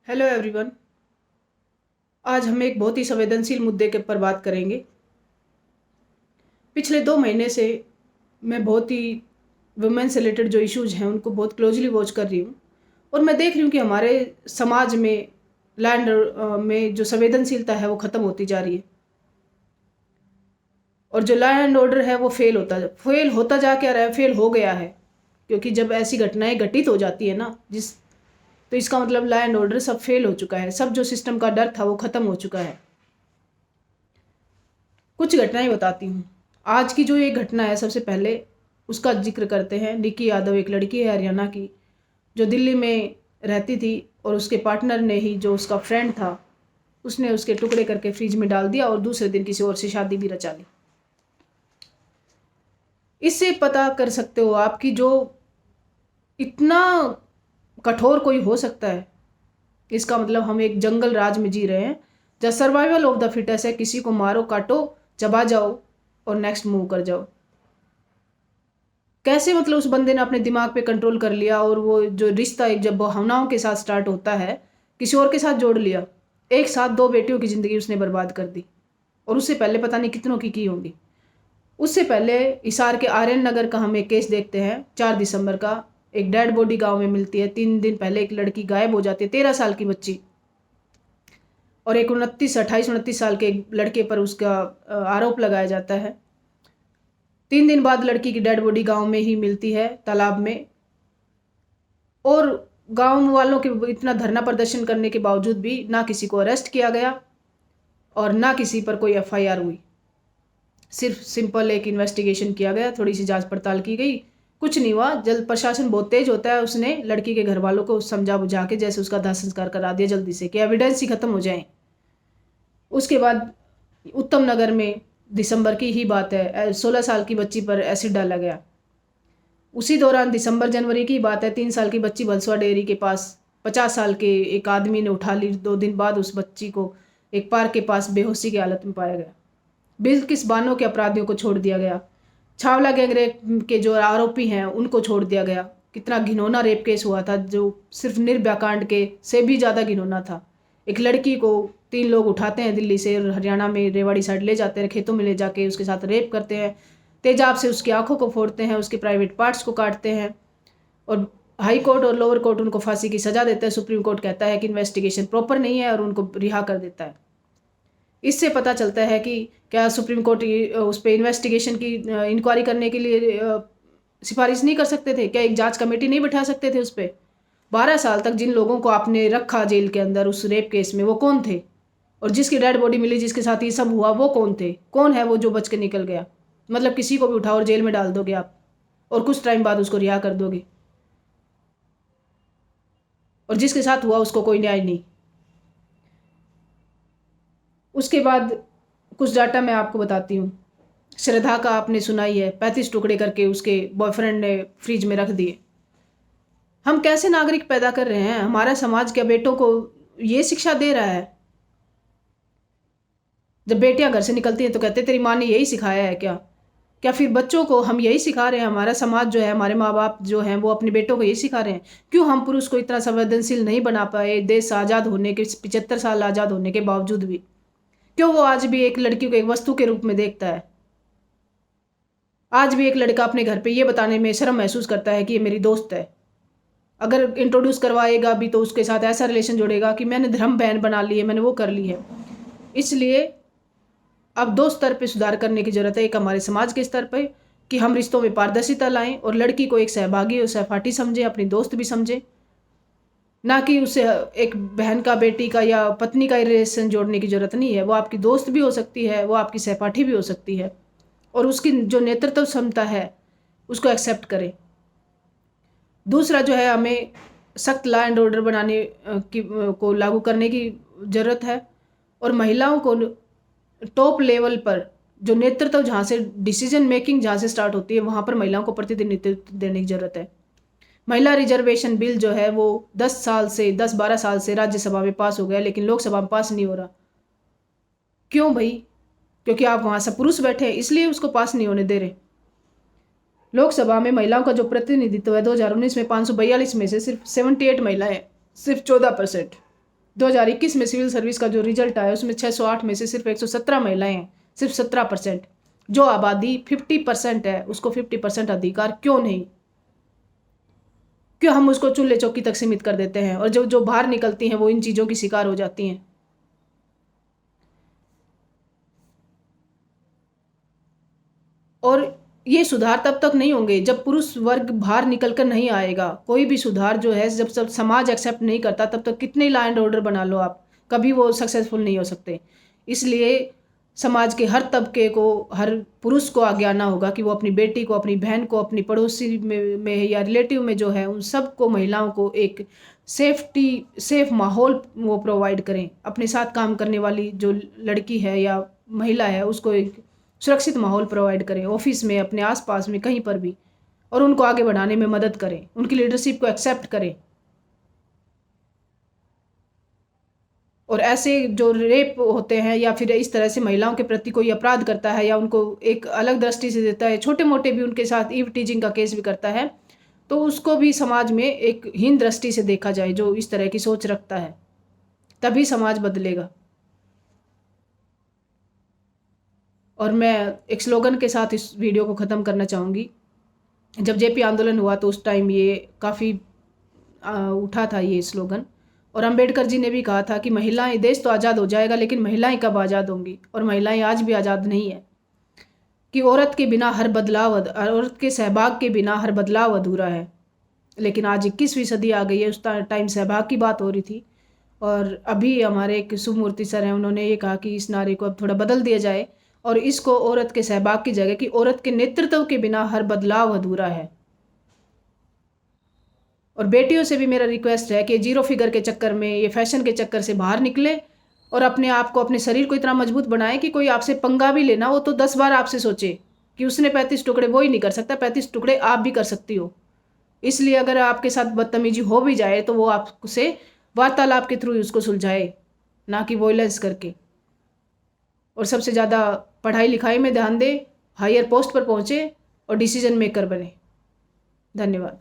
Hello everyone. आज हम एक बहुत ही संवेदनशील मुद्दे के ऊपर बात करेंगे। पिछले 2 महीने से मैं बहुत ही वुमेन से रिलेटेड जो इश्यूज हैं उनको बहुत क्लोजली वॉच कर रही हूँ और मैं देख रही हूँ कि हमारे समाज में लैंड में जो संवेदनशीलता है वो ख़त्म होती जा रही है और जो लैंड ऑर्डर है वो फेल होता जा क्या रहा है, फेल हो गया है। क्योंकि जब ऐसी घटनाएं घटित हो जाती है ना तो इसका मतलब लैंड ऑर्डर सब फेल हो चुका है, सब जो सिस्टम का डर था वो ख़त्म हो चुका है। कुछ घटनाएं बताती हूँ। आज की जो ये घटना है, सबसे पहले उसका जिक्र करते हैं। निकी यादव एक लड़की है हरियाणा की, जो दिल्ली में रहती थी और उसके पार्टनर ने ही, जो उसका फ्रेंड था, उसने उसके टुकड़े करके फ्रिज में डाल दिया और दूसरे दिन किसी और से शादी भी रचा ली। इससे पता कर सकते हो आप कि जो इतना कठोर कोई हो सकता है, इसका मतलब हम एक जंगल राज में जी रहे हैं जहाँ सर्वाइवल ऑफ द फिटेस्ट है। किसी को मारो, काटो, चबा जाओ और नेक्स्ट मूव कर जाओ। कैसे मतलब उस बंदे ने अपने दिमाग पे कंट्रोल कर लिया और वो जो रिश्ता एक जब भावनाओं के साथ स्टार्ट होता है, किसी और के साथ जोड़ लिया। एक साथ 2 बेटियों की ज़िंदगी उसने बर्बाद कर दी और उससे पहले पता नहीं कितनों की होंगी। उससे पहले हिसार के आर्यन नगर का हम एक केस देखते हैं। 4 दिसंबर का एक डेड बॉडी गांव में मिलती है। 3 दिन पहले एक लड़की गायब हो जाती है, 13 साल की बच्ची, और एक 28-29 साल के एक लड़के पर उसका आरोप लगाया जाता है। 3 दिन बाद लड़की की डेड बॉडी गांव में ही मिलती है, तालाब में। और गांव वालों के इतना धरना प्रदर्शन करने के बावजूद भी ना किसी को अरेस्ट किया गया और ना किसी पर कोई एफआईआर हुई। सिर्फ सिंपल एक इन्वेस्टिगेशन किया गया, थोड़ी सी जांच पड़ताल की गई, कुछ नहीं हुआ। जल्द प्रशासन बहुत तेज होता है, उसने लड़की के घर वालों को समझा बुझा के जैसे उसका दाह संस्कार करा दिया जल्दी से, कि एविडेंस ही खत्म हो जाए। उसके बाद उत्तम नगर में दिसंबर की ही बात है, 16 साल की बच्ची पर एसिड डाला गया। उसी दौरान दिसंबर जनवरी की बात है, 3 साल की बच्ची भलसवा डेयरी के पास 50 साल के एक आदमी ने उठा ली। 2 दिन बाद उस बच्ची को एक पार्क के पास बेहोशी की हालत में पाया गया। बिल्किस बानो के अपराधियों को छोड़ दिया गया। छावला गैंगरेप के जो आरोपी हैं उनको छोड़ दिया गया। कितना घिनौना रेप केस हुआ था, जो सिर्फ निर्भया कांड के से भी ज़्यादा घिनौना था। एक लड़की को 3 लोग उठाते हैं दिल्ली से, हरियाणा में रेवाड़ी साइड ले जाते हैं, खेतों में ले जाके उसके साथ रेप करते हैं, तेजाब से उसकी आंखों को फोड़ते हैं, उसके प्राइवेट पार्ट्स को काटते हैं। और हाई कोर्ट और लोअर कोर्ट उनको फांसी की सज़ा देता है। सुप्रीम कोर्ट कहता है कि इन्वेस्टिगेशन प्रॉपर नहीं है और उनको रिहा कर देता है। इससे पता चलता है कि क्या सुप्रीम कोर्ट उस पर इन्वेस्टिगेशन की इंक्वायरी करने के लिए सिफारिश नहीं कर सकते थे? क्या एक जांच कमेटी नहीं बिठा सकते थे उस पर? 12 साल तक जिन लोगों को आपने रखा जेल के अंदर उस रेप केस में, वो कौन थे? और जिसकी डेड बॉडी मिली, जिसके साथ ये सब हुआ, वो कौन थे? कौन है वो जो बच के निकल गया? मतलब किसी को भी उठाओ और जेल में डाल दोगे आप और कुछ टाइम बाद उसको रिहा कर दोगे, और जिसके साथ हुआ उसको कोई न्याय नहीं। उसके बाद कुछ डाटा मैं आपको बताती हूँ। श्रद्धा का आपने सुना ही है, 35 टुकड़े करके उसके बॉयफ्रेंड ने फ्रिज में रख दिए। हम कैसे नागरिक पैदा कर रहे हैं? हमारा समाज क्या बेटों को ये शिक्षा दे रहा है? जब बेटियां घर से निकलती हैं तो कहते हैं तेरी माँ ने यही सिखाया है क्या? क्या फिर बच्चों को हम यही सिखा रहे हैं? हमारा समाज जो है, हमारे माँ बाप जो हैं, वो अपने बेटों को यही सिखा रहे हैं? क्यों हम पुरुष को इतना संवेदनशील नहीं बना पाए, देश आज़ाद होने के 75 साल आज़ाद होने के बावजूद भी? क्यों वो आज भी एक लड़की को एक वस्तु के रूप में देखता है? आज भी एक लड़का अपने घर पे ये बताने में शर्म महसूस करता है कि ये मेरी दोस्त है। अगर इंट्रोड्यूस करवाएगा भी तो उसके साथ ऐसा रिलेशन जोड़ेगा कि मैंने धर्म बहन बना ली है, मैंने वो कर ली है। इसलिए अब 2 स्तर पे सुधार करने की ज़रूरत है। एक हमारे समाज के स्तर पे कि हम रिश्तों में पारदर्शिता लाएं और लड़की को एक सहभागी और सहपाठी समझें, अपनी दोस्त भी समझें, ना कि उसे एक बहन का, बेटी का या पत्नी का रिलेशन जोड़ने की ज़रूरत नहीं है। वो आपकी दोस्त भी हो सकती है, वो आपकी सहपाठी भी हो सकती है, और उसकी जो नेतृत्व क्षमता है उसको एक्सेप्ट करें। दूसरा जो है, हमें सख्त लॉ एंड ऑर्डर बनाने को लागू करने की ज़रूरत है, और महिलाओं को टॉप लेवल पर जो नेतृत्व, जहाँ से डिसीजन मेकिंग जहाँ से स्टार्ट होती है, वहाँ पर महिलाओं को प्रतिनिधित्व देने की ज़रूरत है। महिला रिजर्वेशन बिल जो है वो 10-12 साल से राज्यसभा में पास हो गया, लेकिन लोकसभा में पास नहीं हो रहा। क्यों भाई? क्योंकि आप वहाँ सब पुरुष बैठे हैं, इसलिए उसको पास नहीं होने दे रहे। लोकसभा में महिलाओं का जो प्रतिनिधित्व है, 2019 में 542 में से सिर्फ 78 महिलाएं, सिर्फ 14%। 2021 में सिविल सर्विस का जो रिजल्ट आया उसमें 608 में से सिर्फ 117 महिलाएं हैं, सिर्फ 17%। जो आबादी 50% है उसको 50% अधिकार क्यों नहीं? क्यों हम उसको चूल्हे चौकी तक सीमित कर देते हैं और जो जो बाहर निकलती हैं वो इन चीज़ों की शिकार हो जाती हैं। और ये सुधार तब तक नहीं होंगे जब पुरुष वर्ग बाहर निकल कर नहीं आएगा। कोई भी सुधार जो है जब सब समाज एक्सेप्ट नहीं करता तब तक कितने लॉ एंड ऑर्डर बना लो आप, कभी वो सक्सेसफुल नहीं हो सकते। इसलिए समाज के हर तबके को, हर पुरुष को आगे आना होगा कि वो अपनी बेटी को, अपनी बहन को, अपनी पड़ोसी में या रिलेटिव में जो है उन सबको, महिलाओं को एक सेफ माहौल वो प्रोवाइड करें। अपने साथ काम करने वाली जो लड़की है या महिला है उसको एक सुरक्षित माहौल प्रोवाइड करें, ऑफिस में, अपने आसपास में, कहीं पर भी, और उनको आगे बढ़ाने में मदद करें, उनकी लीडरशिप को एक्सेप्ट करें। और ऐसे जो रेप होते हैं या फिर इस तरह से महिलाओं के प्रति कोई अपराध करता है या उनको एक अलग दृष्टि से देता है, छोटे मोटे भी उनके साथ ईव टीजिंग का केस भी करता है, तो उसको भी समाज में एक हीन दृष्टि से देखा जाए। जो इस तरह की सोच रखता है, तभी समाज बदलेगा। और मैं एक स्लोगन के साथ इस वीडियो को ख़त्म करना चाहूँगी। जब जेपी आंदोलन हुआ तो उस टाइम ये काफ़ी उठा था ये स्लोगन, और अंबेडकर जी ने भी कहा था कि महिलाएं, देश तो आज़ाद हो जाएगा लेकिन महिलाएं कब आज़ाद होंगी? और महिलाएं आज भी आज़ाद नहीं है। कि औरत के बिना हर बदलाव, औरत के सहभाग के बिना हर बदलाव अधूरा है। लेकिन आज 21वीं सदी आ गई है, उस टाइम सहभाग की बात हो रही थी। और अभी हमारे एक सुमूर्ति सर हैं, उन्होंने ये कहा कि इस नारे को अब थोड़ा बदल दिया जाए और इसको औरत के सहभाग की जगह कि औरत के नेतृत्व के बिना हर बदलाव अधूरा है। और बेटियों से भी मेरा रिक्वेस्ट है कि जीरो फिगर के चक्कर में, ये फैशन के चक्कर से बाहर निकले और अपने आप को, अपने शरीर को इतना मजबूत बनाए कि कोई आपसे पंगा भी लेना हो तो 10 बार आपसे सोचे कि उसने 35 टुकड़े, वो ही नहीं कर सकता, 35 टुकड़े आप भी कर सकती हो। इसलिए अगर आपके साथ बदतमीजी हो भी जाए तो वो आपसे वार्तालाप के थ्रू उसको सुलझाए, ना कि वॉयलेंस करके। और सबसे ज़्यादा पढ़ाई लिखाई में ध्यान दे, हायर पोस्ट पर पहुँचे और डिसीजन मेकर बने। धन्यवाद।